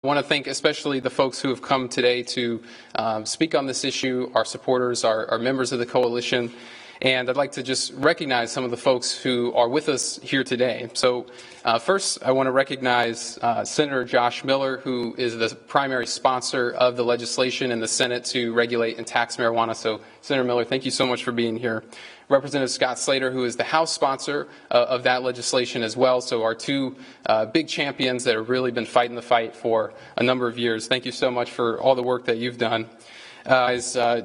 I want to thank especially the folks who have come today to speak on this issue, our supporters, our members of the coalition, and I'd like to just recognize some of the folks who are with us here today. So first, I want to recognize Senator Josh Miller, who is the primary sponsor of the legislation in the Senate to regulate and tax marijuana. So Senator Miller, thank you so much for being here. Representative Scott Slater, who is the House sponsor of that legislation as well. So our two big champions that have really been fighting the fight for a number of years. Thank you so much for all the work that you've done.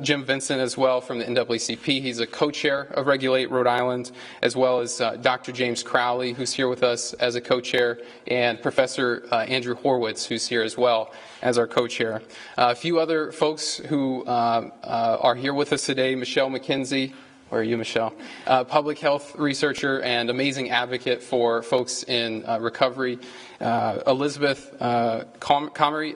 Jim Vinson as well from the NAACP. He's a co-chair of Regulate Rhode Island, as well as Dr. James Crowley, who's here with us as a co-chair, and Professor Andrew Horowitz, who's here as well as our co-chair. A few other folks who are here with us today: Michelle Mackenzie. Where are you, Michelle? Public health researcher and amazing advocate for folks in recovery. Elizabeth Comrie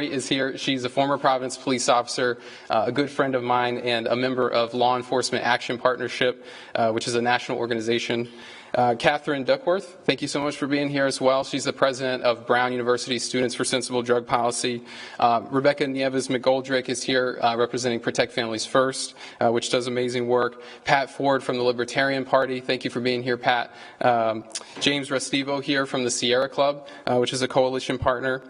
is here. She's a former Providence police officer, a good friend of mine, and a member of Law Enforcement Action Partnership, which is a national organization. Katherine Duckworth, thank you so much for being here as well. She's the president of Brown University Students for Sensible Drug Policy. Rebecca Nieves McGoldrick is here representing Protect Families First, which does amazing work. Pat Ford from the Libertarian Party, thank you for being here, Pat. James Restivo here from the Sierra Club, which is a coalition partner.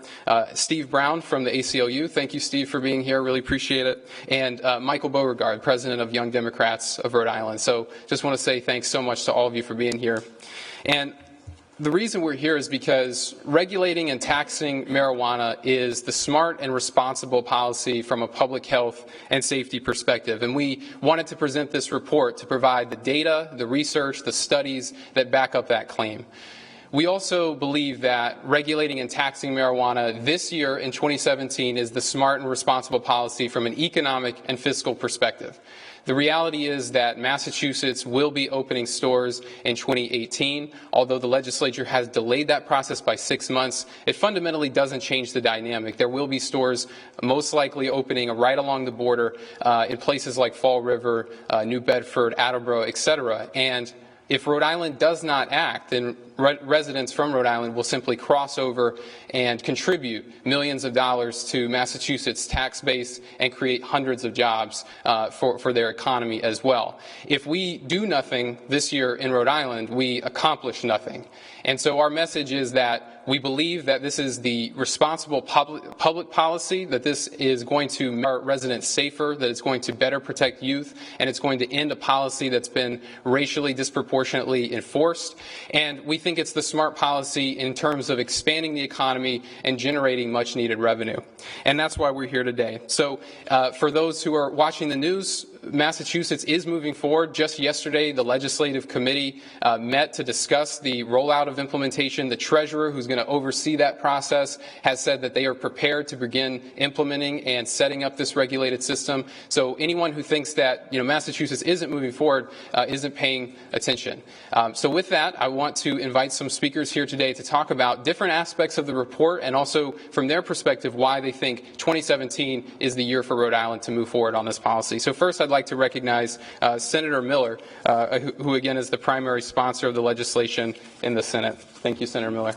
Steve Brown from the ACLU, thank you, Steve, for being here, really appreciate it. And Michael Beauregard, president of Young Democrats of Rhode Island. So just want to say thanks so much to all of you for being here. And the reason we're here is because regulating and taxing marijuana is the smart and responsible policy from a public health and safety perspective. And we wanted to present this report to provide the data, the research, the studies that back up that claim. We also believe that regulating and taxing marijuana this year in 2017 is the smart and responsible policy from an economic and fiscal perspective. The reality is that Massachusetts will be opening stores in 2018. Although the legislature has delayed that process by 6 months, it fundamentally doesn't change the dynamic. There will be stores most likely opening right along the border in places like Fall River, New Bedford, Attleboro, etc. And if Rhode Island does not act, then residents from Rhode Island will simply cross over and contribute millions of dollars to Massachusetts' tax base and create hundreds of jobs for their economy as well. If we do nothing this year in Rhode Island, we accomplish nothing. And so our message is that we believe that this is the responsible public policy, that this is going to make our residents safer, that it's going to better protect youth, and it's going to end a policy that's been racially disproportionately enforced. And we think it's the smart policy in terms of expanding the economy and generating much needed revenue. And that's why we're here today. So for those who are watching the news, Massachusetts is moving forward. Just yesterday, the legislative committee met to discuss the rollout of implementation. The treasurer, who's going to oversee that process, has said that they are prepared to begin implementing and setting up this regulated system. So anyone who thinks that Massachusetts isn't moving forward isn't paying attention. So with that, I want to invite some speakers here today to talk about different aspects of the report and also from their perspective why they think 2017 is the year for Rhode Island to move forward on this policy. So first, I'd like to recognize Senator Miller, who again is the primary sponsor of the legislation in the Senate. Thank you, Senator Miller.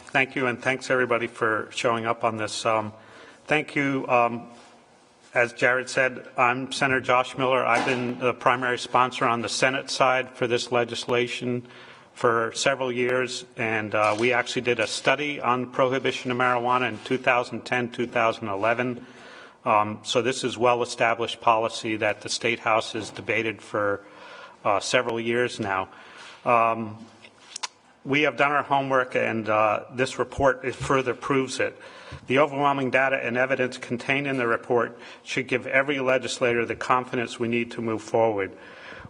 Thank you, and thanks everybody for showing up on this. Thank you. As Jared said, I'm Senator Josh Miller. I've been the primary sponsor on the Senate side for this legislation for several years, and we actually did a study on prohibition of marijuana in 2010, 2011. So this is well-established policy that the State House has debated for several years now. We have done our homework, and this report further proves it. The overwhelming data and evidence contained in the report should give every legislator the confidence we need to move forward.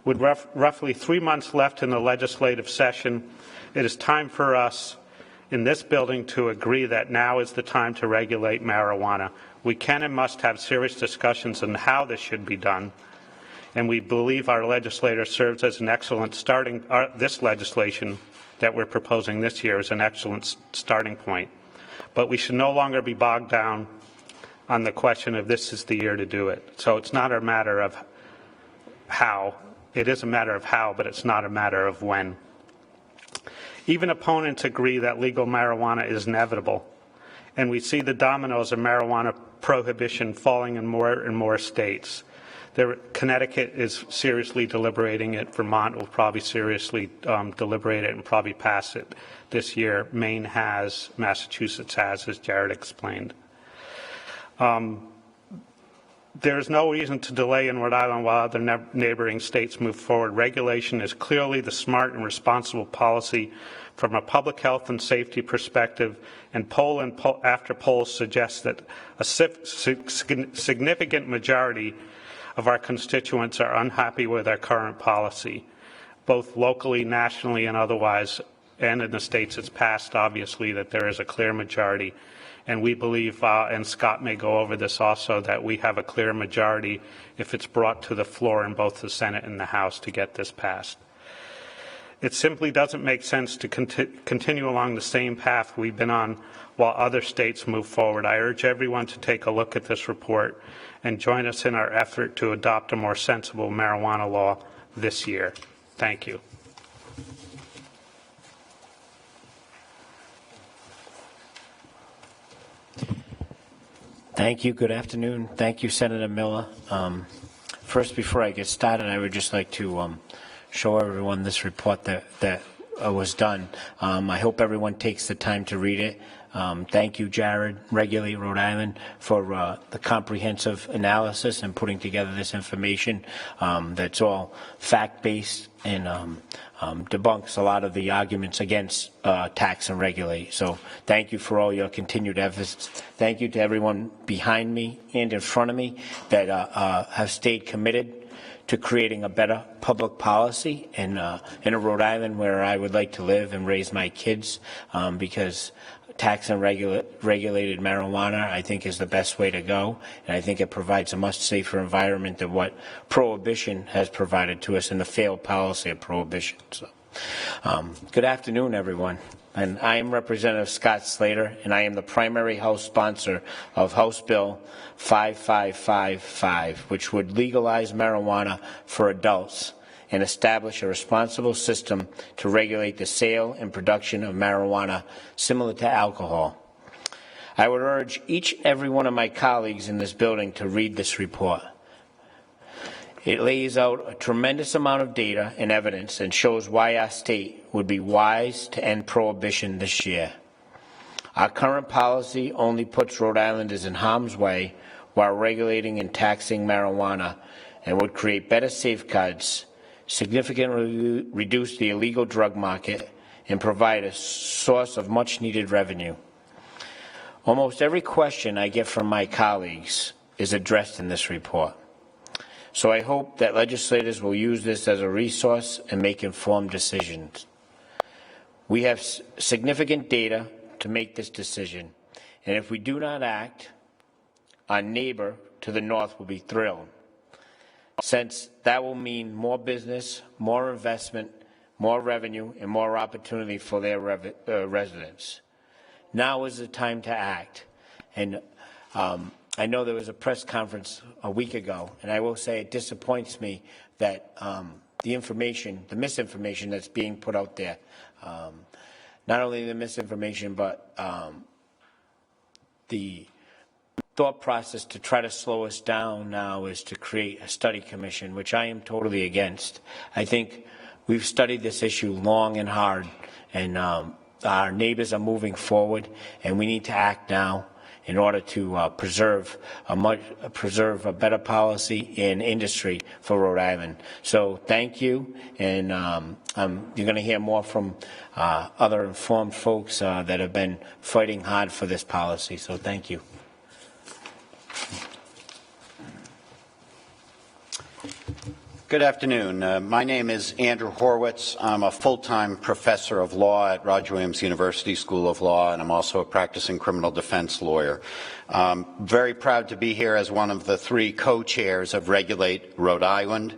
With roughly 3 months left in the legislative session, it is time for us in this building to agree that now is the time to regulate marijuana. We can and must have serious discussions on how this should be done, and we believe our legislator serves as an excellent starting. This legislation that we're proposing this year is an excellent starting point. But we should no longer be bogged down on the question of this is the year to do it. So it's not a matter of how. It is a matter of how, but it's not a matter of when. Even opponents agree that legal marijuana is inevitable, and we see the dominoes of marijuana prohibition falling in more and more states. Connecticut is seriously deliberating it. Vermont will probably seriously deliberate it and probably pass it this year. Maine has, Massachusetts has, as Jared explained. There's no reason to delay in Rhode Island while other neighboring states move forward. Regulation is clearly the smart and responsible policy from a public health and safety perspective, and poll after polls suggest that a significant majority of our constituents are unhappy with our current policy, both locally, nationally, and otherwise, and in the states it's passed, obviously, that there is a clear majority. And we believe, and Scott may go over this also, that we have a clear majority if it's brought to the floor in both the Senate and the House to get this passed. It simply doesn't make sense to continue along the same path we've been on while other states move forward. I urge everyone to take a look at this report and join us in our effort to adopt a more sensible marijuana law this year. Thank you. Thank you. Good afternoon. Thank you, Senator Miller. First, before I get started, I would just like to show everyone this report that was done. I hope everyone takes the time to read it. Thank you, Jared, Regulate Rhode Island, for the comprehensive analysis and putting together this information that's all fact-based and debunks a lot of the arguments against tax and regulate. So thank you for all your continued efforts. Thank you to everyone behind me and in front of me that have stayed committed to creating a better public policy in a Rhode Island where I would like to live and raise my kids, because tax and regulated marijuana, I think, is the best way to go, and I think it provides a much safer environment than what prohibition has provided to us in the failed policy of prohibition. So, good afternoon, everyone. And I am Representative Scott Slater, and I am the primary House sponsor of House Bill 5555, which would legalize marijuana for adults and establish a responsible system to regulate the sale and production of marijuana similar to alcohol. I would urge each and every one of my colleagues in this building to read this report. It lays out a tremendous amount of data and evidence and shows why our state would be wise to end prohibition this year. Our current policy only puts Rhode Islanders in harm's way while regulating and taxing marijuana, and would create better safeguards, significantly reduce the illegal drug market, and provide a source of much-needed revenue. Almost every question I get from my colleagues is addressed in this report. So I hope that legislators will use this as a resource and make informed decisions. We have significant data to make this decision, and if we do not act, our neighbor to the north will be thrilled, since that will mean more business, more investment, more revenue, and more opportunity for their residents. Now is the time to act. And I know there was a press conference a week ago, and I will say it disappoints me that the misinformation that's being put out there, not only the misinformation, but the thought process to try to slow us down now is to create a study commission, which I am totally against. I think we've studied this issue long and hard, and our neighbors are moving forward, and we need to act now in order to preserve a better policy in industry for Rhode Island. So thank you, and you're going to hear more from other informed folks that have been fighting hard for this policy. So thank you. Good afternoon. My name is Andrew Horowitz. I'm a full-time professor of law at Roger Williams University School of Law, and I'm also a practicing criminal defense lawyer. Very proud to be here as one of the 3 co-chairs of Regulate Rhode Island.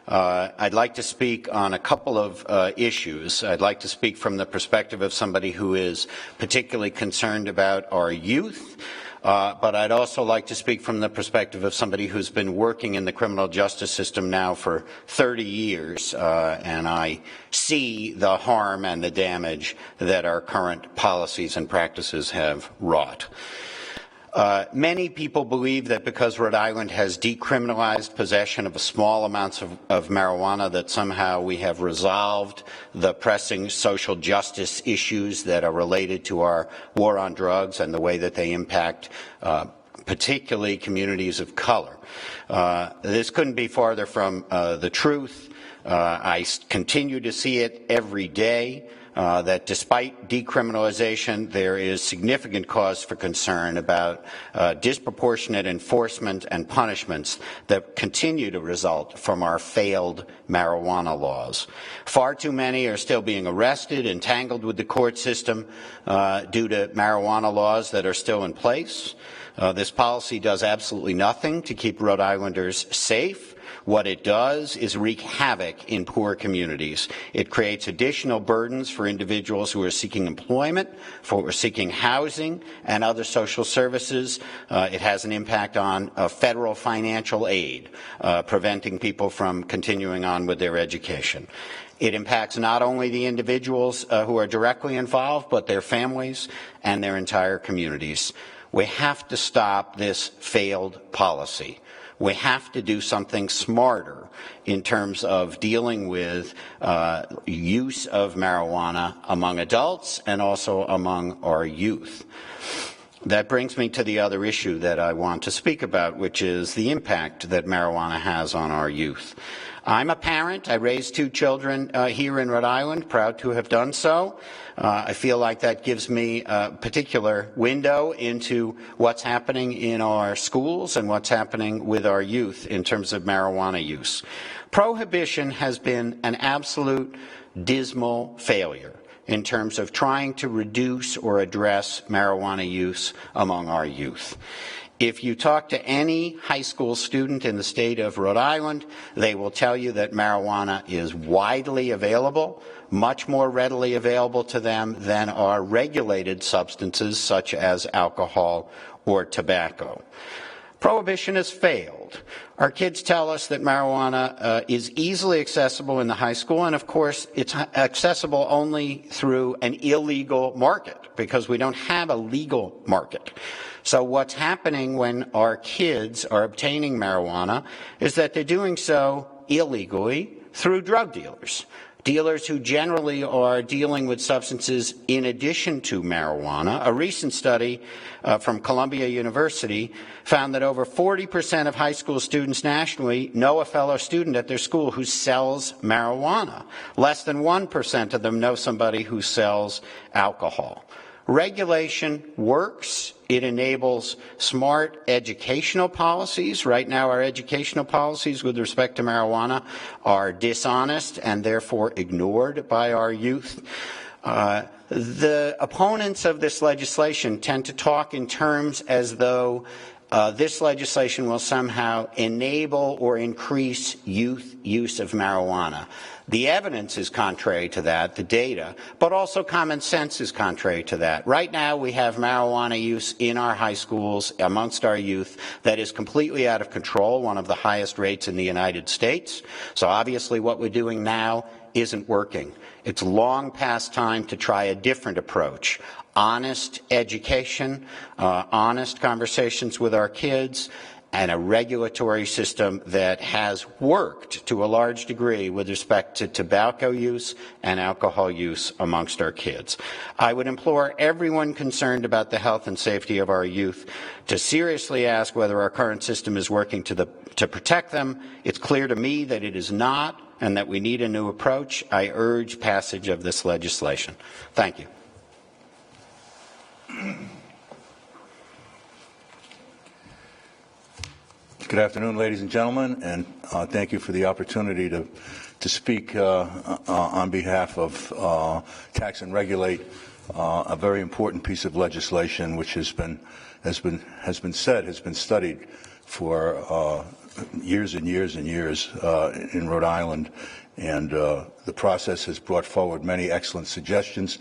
I'd like to speak on a couple of issues. I'd like to speak from the perspective of somebody who is particularly concerned about our youth. but I'd also like to speak from the perspective of somebody who's been working in the criminal justice system now for 30 years, and I see the harm and the damage that our current policies and practices have wrought. Many people believe that because Rhode Island has decriminalized possession of small amounts of marijuana that somehow we have resolved the pressing social justice issues that are related to our war on drugs and the way that they impact particularly communities of color. This couldn't be farther from the truth. I continue to see it every day. That despite decriminalization, there is significant cause for concern about disproportionate enforcement and punishments that continue to result from our failed marijuana laws. Far too many are still being arrested, entangled with the court system due to marijuana laws that are still in place. This policy does absolutely nothing to keep Rhode Islanders safe. What it does is wreak havoc in poor communities. It creates additional burdens for individuals who are seeking employment, for seeking housing, and other social services. It has an impact on federal financial aid, preventing people from continuing on with their education. It impacts not only the individuals who are directly involved, but their families and their entire communities. We have to stop this failed policy. We have to do something smarter in terms of dealing with use of marijuana among adults and also among our youth. That brings me to the other issue that I want to speak about, which is the impact that marijuana has on our youth. I'm a parent. I raised 2 children here in Rhode Island, proud to have done so. I feel like that gives me a particular window into what's happening in our schools and what's happening with our youth in terms of marijuana use. Prohibition has been an absolute dismal failure in terms of trying to reduce or address marijuana use among our youth. If you talk to any high school student in the state of Rhode Island, they will tell you that marijuana is widely available, much more readily available to them than are regulated substances such as alcohol or tobacco. Prohibition has failed. Our kids tell us that marijuana is easily accessible in the high school, and of course it's accessible only through an illegal market because we don't have a legal market. So what's happening when our kids are obtaining marijuana is that they're doing so illegally through drug dealers. Dealers who generally are dealing with substances in addition to marijuana. A recent study from Columbia University found that over 40% of high school students nationally know a fellow student at their school who sells marijuana. Less than 1% of them know somebody who sells alcohol. Regulation works. It enables smart educational policies. Right now, our educational policies with respect to marijuana are dishonest and therefore ignored by our youth. The opponents of this legislation tend to talk in terms as though this legislation will somehow enable or increase youth use of marijuana. The evidence is contrary to that, the data, but also common sense is contrary to that. Right now we have marijuana use in our high schools amongst our youth that is completely out of control, one of the highest rates in the United States. So obviously what we're doing now isn't working. It's long past time to try a different approach. Honest education, honest conversations with our kids, and a regulatory system that has worked to a large degree with respect to tobacco use and alcohol use amongst our kids. I would implore everyone concerned about the health and safety of our youth to seriously ask whether our current system is working to protect them. It's clear to me that it is not, and that we need a new approach. I urge passage of this legislation. Thank you. Good afternoon, ladies and gentlemen, and thank you for the opportunity to speak on behalf of Tax and Regulate, a very important piece of legislation which has been studied for years and years and years in Rhode Island, and the process has brought forward many excellent suggestions,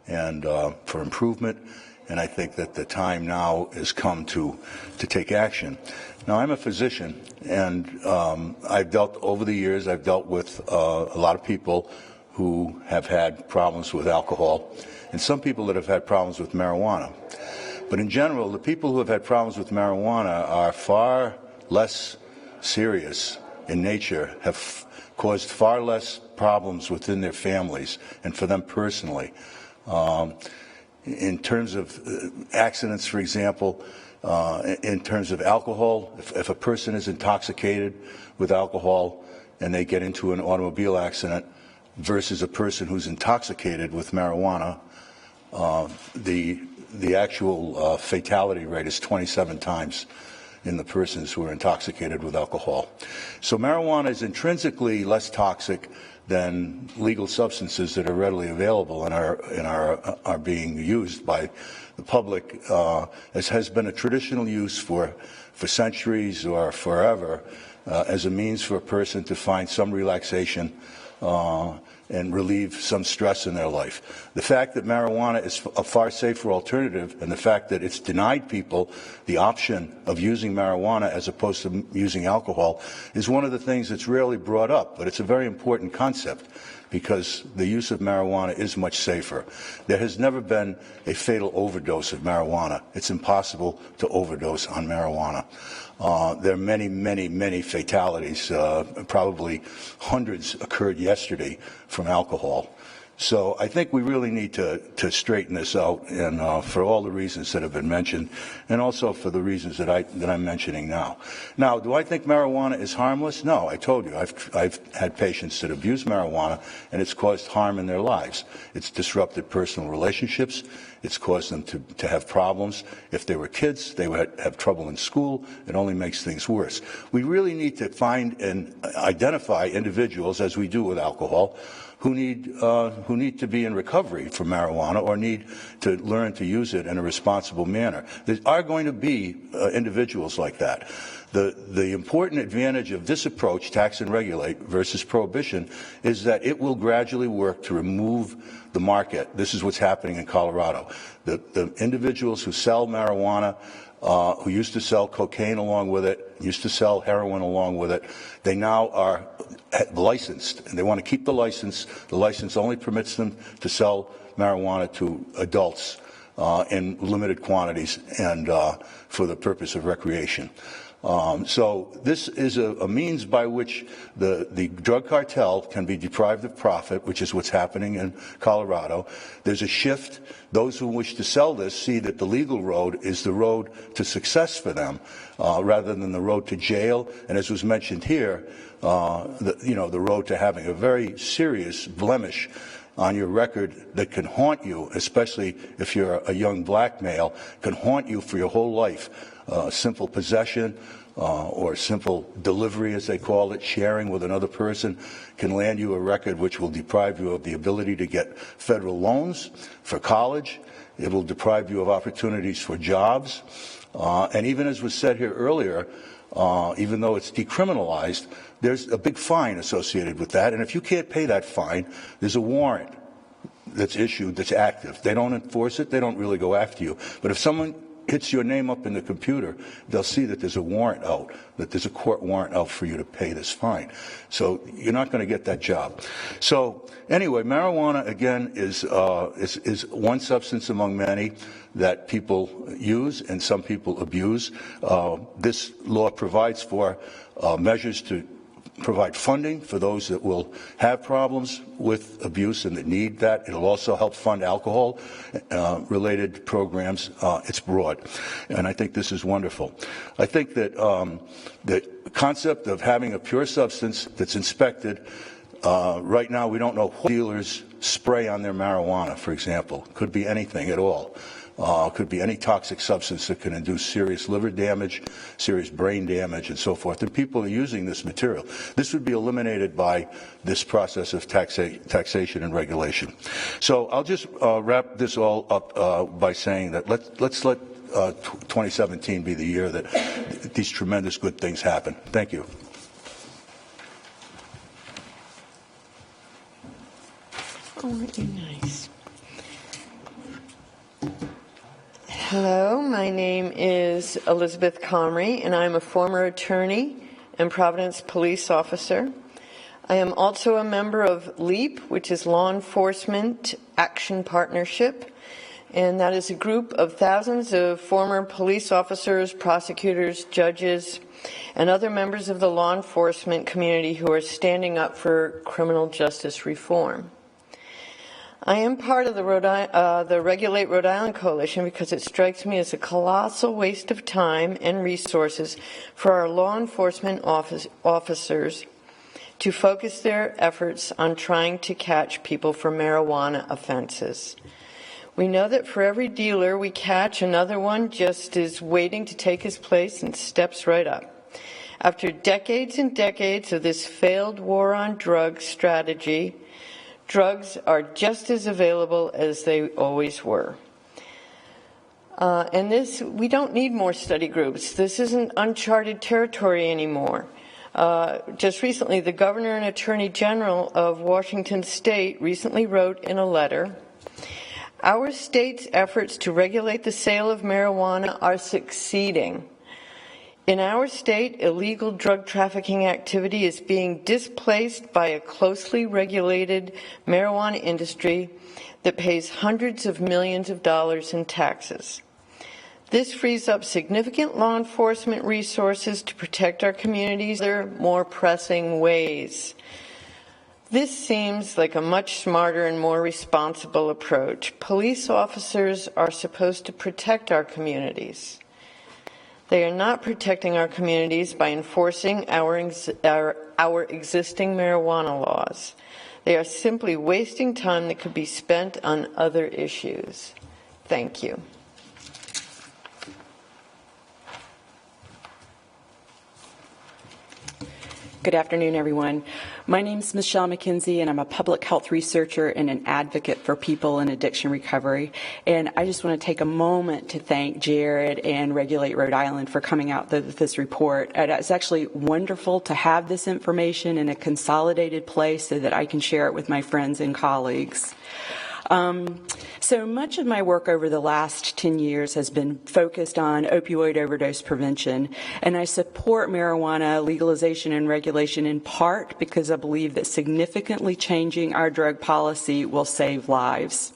and for improvement. And I think that the time now has come to take action. Now, I'm a physician, and over the years, I've dealt with a lot of people who have had problems with alcohol, and some people that have had problems with marijuana. But in general, the people who have had problems with marijuana are far less serious in nature, have caused far less problems within their families and for them personally. In terms of accidents, for example, in terms of alcohol, if a person is intoxicated with alcohol and they get into an automobile accident versus a person who's intoxicated with marijuana, the actual fatality rate is 27 times in the persons who are intoxicated with alcohol. So marijuana is intrinsically less toxic than legal substances that are readily available and are being used by the public, as has been a traditional use for centuries or forever, as a means for a person to find some relaxation and relieve some stress in their life. The fact that marijuana is a far safer alternative, and the fact that it's denied people the option of using marijuana as opposed to using alcohol, is one of the things that's rarely brought up, but it's a very important concept because the use of marijuana is much safer. There has never been a fatal overdose of marijuana. It's impossible to overdose on marijuana. There are many, many, many fatalities. Probably hundreds occurred yesterday from alcohol. So I think we really need to straighten this out, and for all the reasons that have been mentioned, and also for the reasons that I'm mentioning now. Now, do I think marijuana is harmless? No, I told you. I've had patients that abuse marijuana, and it's caused harm in their lives. It's disrupted personal relationships. It's caused them to have problems. If they were kids, they would have trouble in school. It only makes things worse. We really need to find and identify individuals, as we do with alcohol, who need to be in recovery from marijuana or need to learn to use it in a responsible manner. There are going to be individuals like that. The important advantage of this approach, tax and regulate versus prohibition, is that it will gradually work to remove the market. This is what's happening in Colorado. The individuals who sell marijuana, who used to sell cocaine along with it, used to sell heroin along with it, they now are licensed, and they want to keep the license. The license only permits them to sell marijuana to adults in limited quantities and for the purpose of recreation. So this is a means by which the drug cartel can be deprived of profit, which is what's happening in Colorado. There's a shift. Those who wish to sell this see that the legal road is the road to success for them, rather than the road to jail. And as was mentioned here, the road to having a very serious blemish on your record that can haunt you, especially if you're a young black male, can haunt you for your whole life. Simple possession or simple delivery, as they call it, sharing with another person, can land you a record which will deprive you of the ability to get federal loans for college. It will deprive you of opportunities for jobs. And even as was said here earlier, even though it's decriminalized, there's a big fine associated with that. And if you can't pay that fine, there's a warrant that's issued that's active. They don't enforce it. They don't really go after you. But if someone hits your name up in the computer, they'll see that there's a warrant out, that there's a court warrant out for you to pay this fine. So you're not going to get that job. So anyway, marijuana, again, is one substance among many that people use and some people abuse. This law provides for measures to provide funding for those that will have problems with abuse and that need that. It'll also help fund alcohol related programs. It's broad, and I think this is wonderful. I think that the concept of having a pure substance that's inspected, right now we don't know what dealers spray on their marijuana, for example. Could be anything at all. Could be any toxic substance that can induce serious liver damage, serious brain damage, and so forth. And people are using this material. This would be eliminated by this process of taxation and regulation. So I'll just wrap this all up by saying that let's let 2017 be the year that these tremendous good things happen. Thank you. Oh, aren't you nice? Hello, my name is Elizabeth Comrie, and I'm a former attorney and Providence police officer. I am also a member of LEAP, which is Law Enforcement Action Partnership, and that is a group of thousands of former police officers, prosecutors, judges, and other members of the law enforcement community who are standing up for criminal justice reform. I am part of the Regulate Rhode Island Coalition because it strikes me as a colossal waste of time and resources for our law enforcement officers to focus their efforts on trying to catch people for marijuana offenses. We know that for every dealer we catch, another one just is waiting to take his place and steps right up. After decades and decades of this failed war on drugs strategy, drugs are just as available as they always were. We don't need more study groups. This isn't uncharted territory anymore. Just recently, the Governor and Attorney General of Washington State recently wrote in a letter, "Our state's efforts to regulate the sale of marijuana are succeeding. In our state, illegal drug trafficking activity is being displaced by a closely regulated marijuana industry that pays hundreds of millions of dollars in taxes. This frees up significant law enforcement resources to protect our communities in other, more pressing ways. This seems like a much smarter and more responsible approach. Police officers are supposed to protect our communities. They are not protecting our communities by enforcing our existing marijuana laws. They are simply wasting time that could be spent on other issues." Thank you. Good afternoon, everyone. My name is Michelle Mackenzie, and I'm a public health researcher and an advocate for people in addiction recovery. And I just want to take a moment to thank Jared and Regulate Rhode Island for coming out with this report. It's actually wonderful to have this information in a consolidated place so that I can share it with my friends and colleagues. So much of my work over the last 10 years has been focused on opioid overdose prevention, and I support marijuana legalization and regulation in part because I believe that significantly changing our drug policy will save lives.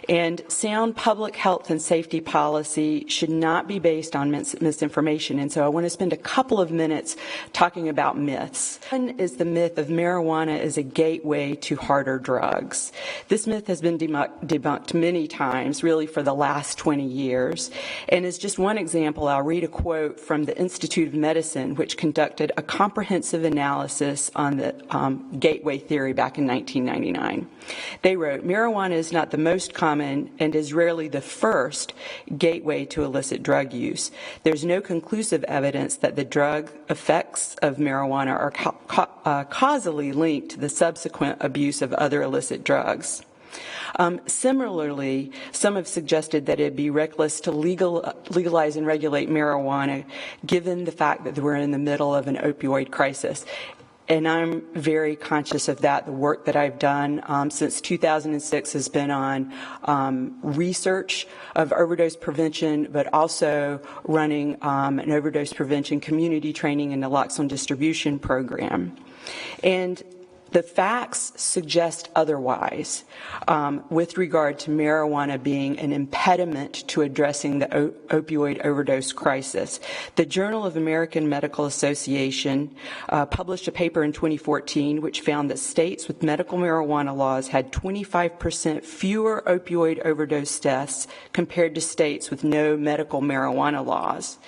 And sound public health and safety policy should not be based on misinformation, and so I want to spend a couple of minutes talking about myths. One is the myth of marijuana as a gateway to harder drugs. This myth has been debunked many times, really for the last 20 years. And as just one example, I'll read a quote from the Institute of Medicine, which conducted a comprehensive analysis on the gateway theory back in 1999. They wrote, "Marijuana is not the most common and is rarely the first gateway to illicit drug use. There's no conclusive evidence that the drug effects of marijuana are causally linked to the subsequent abuse of other illicit drugs." Similarly, some have suggested that it'd be reckless to legalize and regulate marijuana given the fact that we're in the middle of an opioid crisis. And I'm very conscious of that. The work that I've done since 2006 has been on research of overdose prevention, but also running an overdose prevention community training and naloxone distribution program. And the facts suggest otherwise with regard to marijuana being an impediment to addressing the opioid overdose crisis. The Journal of American Medical Association published a paper in 2014 which found that states with medical marijuana laws had 25% fewer opioid overdose deaths compared to states with no medical marijuana laws.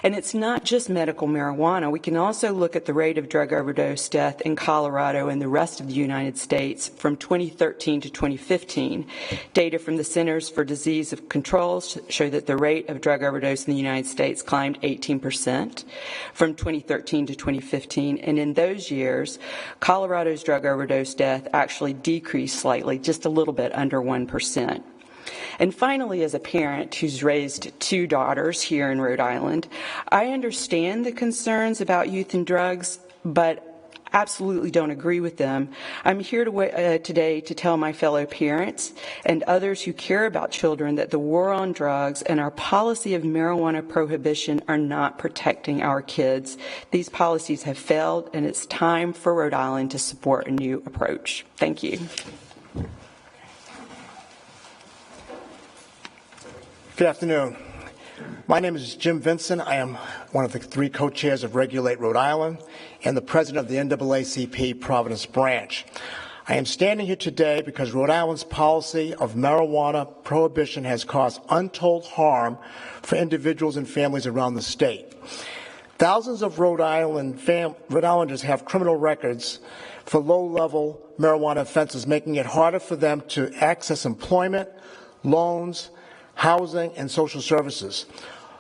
And it's not just medical marijuana. We can also look at the rate of drug overdose death in Colorado and the rest of the United States from 2013 to 2015. Data from the Centers for Disease Control show that the rate of drug overdose in the United States climbed 18% from 2013 to 2015. And in those years, Colorado's drug overdose death actually decreased slightly, just a little bit under 1%. And finally, as a parent who's raised 2 daughters here in Rhode Island, I understand the concerns about youth and drugs, but absolutely don't agree with them. I'm here today to tell my fellow parents and others who care about children that the war on drugs and our policy of marijuana prohibition are not protecting our kids. These policies have failed, and it's time for Rhode Island to support a new approach. Thank you. Good afternoon. My name is Jim Vinson. I am one of the 3 co-chairs of Regulate Rhode Island and the president of the NAACP Providence branch. I am standing here today because Rhode Island's policy of marijuana prohibition has caused untold harm for individuals and families around the state. Thousands of Rhode Islanders have criminal records for low-level marijuana offenses, making it harder for them to access employment, loans, housing, and social services.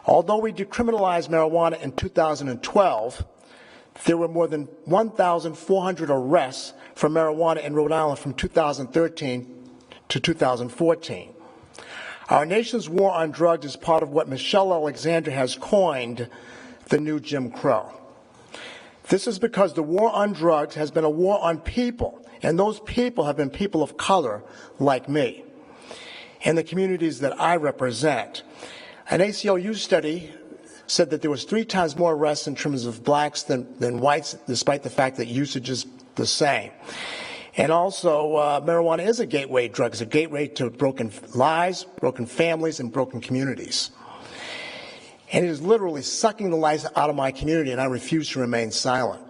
Although we decriminalized marijuana in 2012, there were more than 1,400 arrests for marijuana in Rhode Island from 2013 to 2014. Our nation's war on drugs is part of what Michelle Alexander has coined the new Jim Crow. This is because the war on drugs has been a war on people, and those people have been people of color like me and the communities that I represent. An ACLU study said that there was 3 times more arrests in terms of blacks than whites, despite the fact that usage is the same. And also, marijuana is a gateway drug. It's a gateway to broken lives, broken families, and broken communities. And it is literally sucking the life out of my community, and I refuse to remain silent.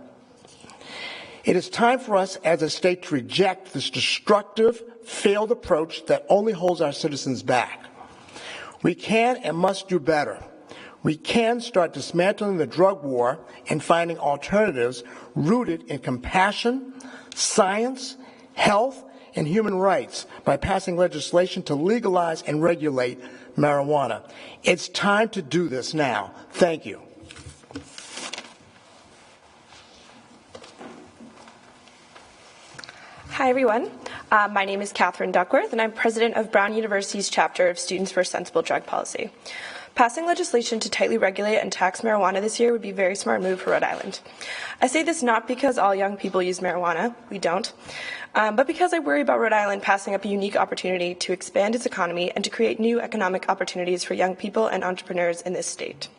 It is time for us as a state to reject this destructive, failed approach that only holds our citizens back. We can and must do better. We can start dismantling the drug war and finding alternatives rooted in compassion, science, health, and human rights by passing legislation to legalize and regulate marijuana. It's time to do this now. Thank you. Hi, everyone. My name is Katherine Duckworth, and I'm president of Brown University's chapter of Students for Sensible Drug Policy. Passing legislation to tightly regulate and tax marijuana this year would be a very smart move for Rhode Island. I say this not because all young people use marijuana, we don't, but because I worry about Rhode Island passing up a unique opportunity to expand its economy and to create new economic opportunities for young people and entrepreneurs in this state.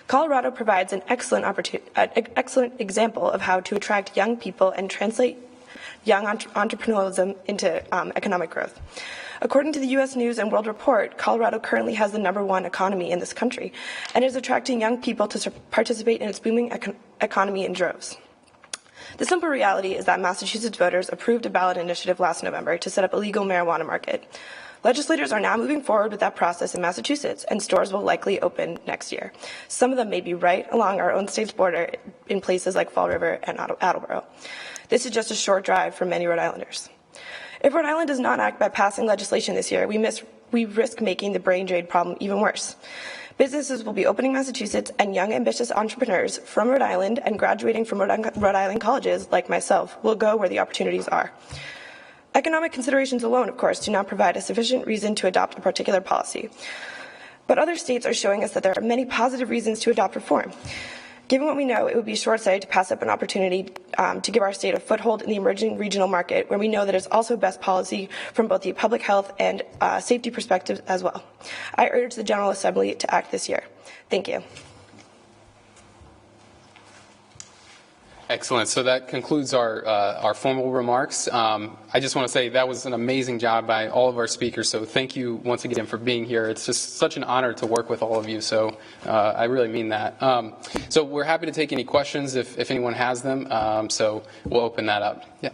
Colorado provides an excellent example of how to attract young people and translate young entrepreneurialism into economic growth. According to the U.S. News and World Report, Colorado currently has the #1 economy in this country and is attracting young people to participate in its booming economy in droves. The simple reality is that Massachusetts voters approved a ballot initiative last November to set up a legal marijuana market. Legislators are now moving forward with that process in Massachusetts, and stores will likely open next year. Some of them may be right along our own state's border in places like Fall River and Attleboro. This is just a short drive for many Rhode Islanders. If Rhode Island does not act by passing legislation this year, we risk making the brain drain problem even worse. Businesses will be opening in Massachusetts, and young, ambitious entrepreneurs from Rhode Island and graduating from Rhode Island colleges, like myself, will go where the opportunities are. Economic considerations alone, of course, do not provide a sufficient reason to adopt a particular policy. But other states are showing us that there are many positive reasons to adopt reform. Given what we know, it would be short-sighted to pass up an opportunity to give our state a foothold in the emerging regional market, where we know that it's also best policy from both the public health and safety perspectives as well. I urge the General Assembly to act this year. Thank you. Excellent. So that concludes our formal remarks. I just want to say that was an amazing job by all of our speakers. So thank you once again for being here. It's just such an honor to work with all of you. So I really mean that. So we're happy to take any questions if anyone has them. So we'll open that up. Yeah.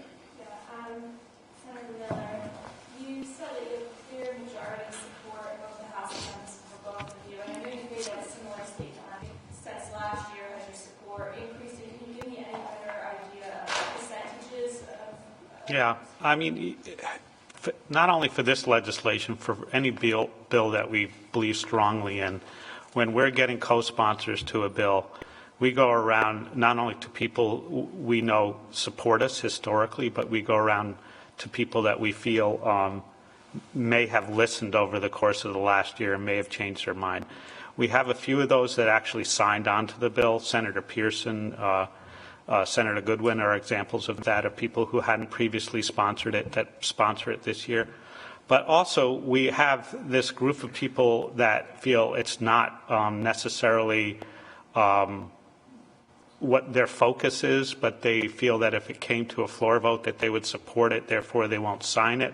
Senator Miller, you said that you have clear majority support of the House and Senate for both of you. And I know you made a similar statement since last year as your support increased. Can you give me any better idea of percentages of? Yeah, I mean, not only for this legislation, for any bill that we believe strongly in, when we're getting co-sponsors to a bill, we go around not only to people we know support us historically, but we go around to people that we feel may have listened over the course of the last year and may have changed their mind. We have a few of those that actually signed on to the bill. Senator Pearson Senator Goodwin are examples of that, of people who hadn't previously sponsored it that sponsor it this year. But also, we have this group of people that feel it's not necessarily what their focus is, but they feel that if it came to a floor vote that they would support it, therefore they won't sign it.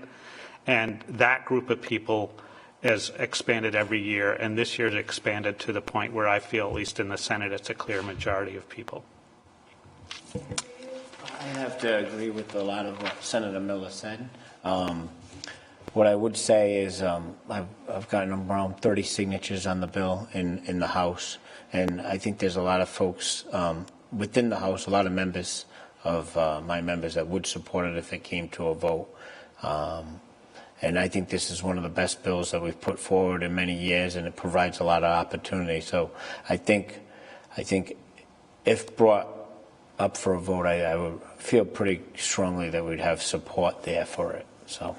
And that group of people has expanded every year, and this year it's expanded to the point where I feel, at least in the Senate, it's a clear majority of people. I have to agree with a lot of what Senator Miller said. What I would say is I've gotten around 30 signatures on the bill in the House, and I think there's a lot of folks within the House, a lot of members of my members that would support it if it came to a vote. And I think this is one of the best bills that we've put forward in many years, and it provides a lot of opportunity. So I think if brought up for a vote, I would feel pretty strongly that we'd have support there for it. So.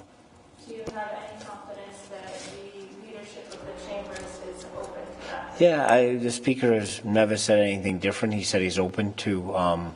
Do you have any confidence that the leadership of the chambers is open to that? Yeah, the Speaker has never said anything different. He said he's open to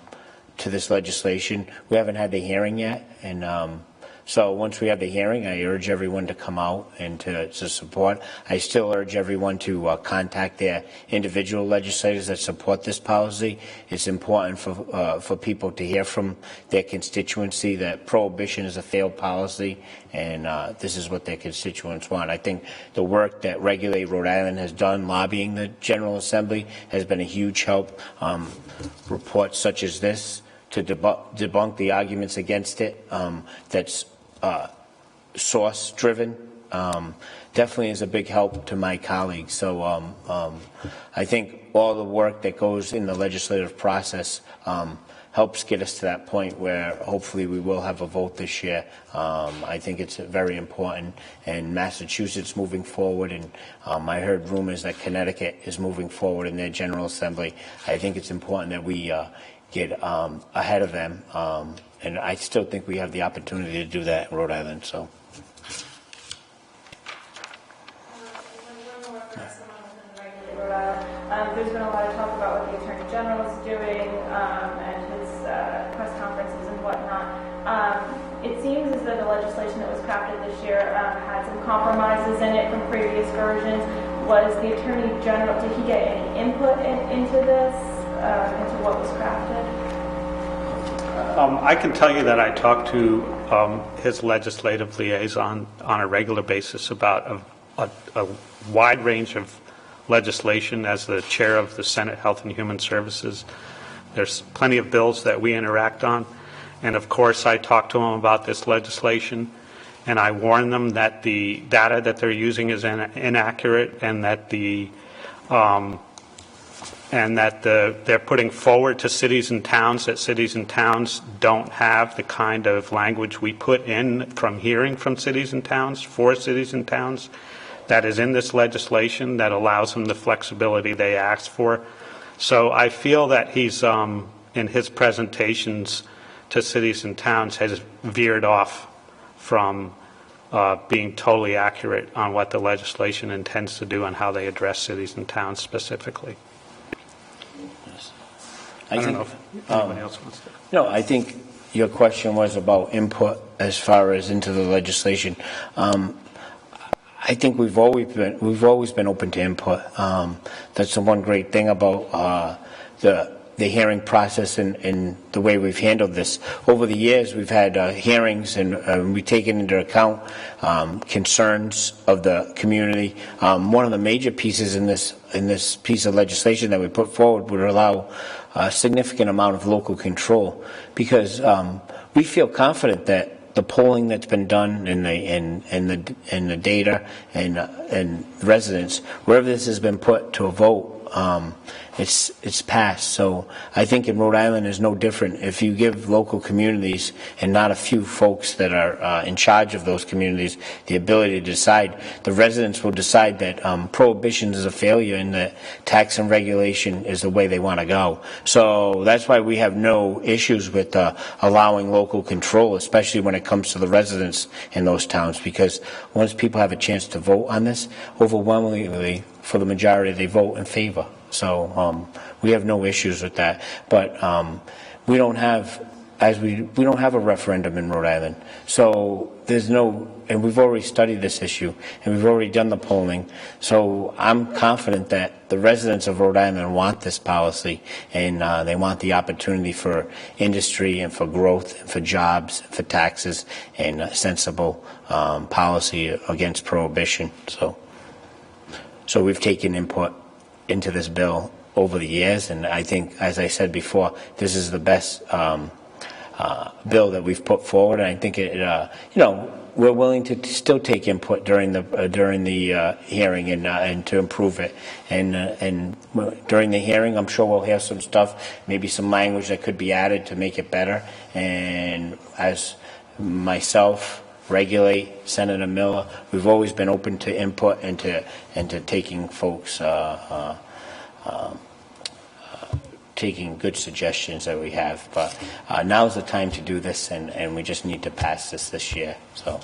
this legislation. We haven't had the hearing yet, and so once we have the hearing, I urge everyone to come out and to support. I still urge everyone to contact their individual legislators that support this policy. It's important for people to hear from their constituency that prohibition is a failed policy, and this is what their constituents want. I think the work that Regulate Rhode Island has done lobbying the General Assembly has been a huge help. Reports such as this to debunk the arguments against it that's source driven definitely is a big help to my colleagues. So I think all the work that goes in the legislative process helps get us to that point where hopefully we will have a vote this year. I think it's very important, and Massachusetts moving forward, and I heard rumors that Connecticut is moving forward in their General Assembly. I think it's important that we get ahead of them, and I still think we have the opportunity to do that in Rhode Island. So. There's been a lot of talk about what the Attorney General is doing and his press conferences and whatnot. It seems as though the legislation that was crafted this year had some compromises in it from previous versions. Was the Attorney General, did he get any input into this, into what was crafted? I can tell you that I talk to his legislative liaison on a regular basis about a wide range of legislation. As the chair of the Senate Health and Human Services, there's plenty of bills that we interact on, and of course I talk to them about this legislation, and I warn them that the data that they're using is inaccurate, and that they're putting forward to cities and towns that cities and towns don't have the kind of language we put in from hearing from cities and towns for cities and towns that is in this legislation that allows them the flexibility they asked for. So I feel that he's, in his presentations to cities and towns, has veered off from being totally accurate on what the legislation intends to do and how they address cities and towns specifically. I don't know if anybody else wants to. No, I think your question was about input as far as into the legislation. I think we've always been open to input. That's the one great thing about the hearing process and the way we've handled this. Over the years, we've had hearings, and we've taken into account concerns of the community. One of the major pieces in this piece of legislation that we put forward would allow a significant amount of local control, because we feel confident that the polling that's been done and the data and residents, wherever this has been put to a vote, it's passed. So I think in Rhode Island is no different. If you give local communities, and not a few folks that are in charge of those communities, the ability to decide, the residents will decide that prohibition is a failure and that tax and regulation is the way they want to go. So that's why we have no issues with allowing local control, especially when it comes to the residents in those towns, because once people have a chance to vote on this, overwhelmingly for the majority they vote in favor. So we have no issues with that. But we don't have, we don't have a referendum in Rhode Island. So there's no, and we've already studied this issue, and we've already done the polling. So I'm confident that the residents of Rhode Island want this policy, and they want the opportunity for industry and for growth and for jobs, and for taxes, and sensible policy against prohibition. So we've taken input into this bill over the years, and I think, as I said before, this is the best bill that we've put forward. And I think it, we're willing to still take input during the hearing and to improve it. And during the hearing, I'm sure we'll hear some stuff, maybe some language that could be added to make it better. And as myself, Regulate, Senator Miller, we've always been open to input and to taking folks. Taking good suggestions that we have, but now's the time to do this, and we just need to pass this year. So